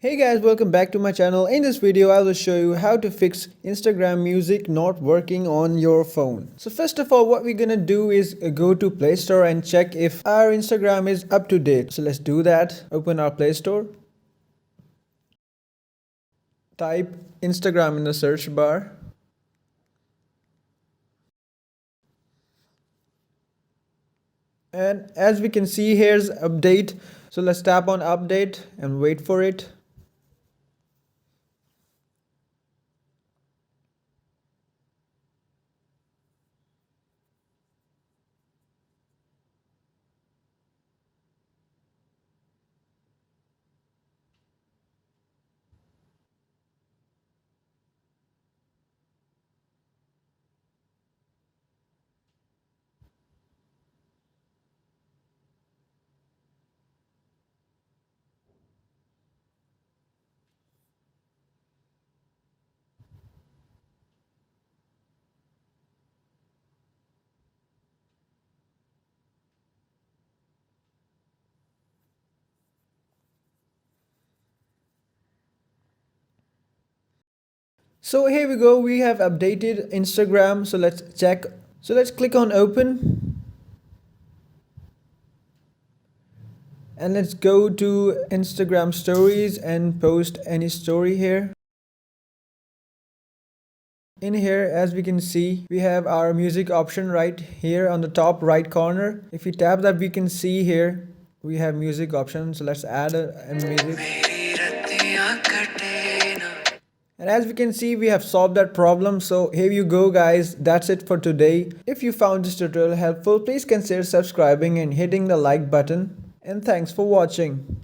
Hey guys, welcome back to my channel. In this video, I will show you how to fix Instagram music not working on your phone. So first of all, what we're gonna do is go to Play Store and check if our Instagram is up to date. So let's do that. Open our Play Store. Type Instagram in the search bar. And as we can see, here's update. So let's tap on update and wait for it. So here we go, we have updated Instagram. So let's check. So let's click on open. And let's go to Instagram stories and post any story here. In here, as we can see, we have our music option right here on the top right corner. If we tap that, we can see here we have music option. So let's add a music. And as we can see, we have solved that problem. So here you go guys, that's it for today. If you found this tutorial helpful, please consider subscribing and hitting the like button. And thanks for watching.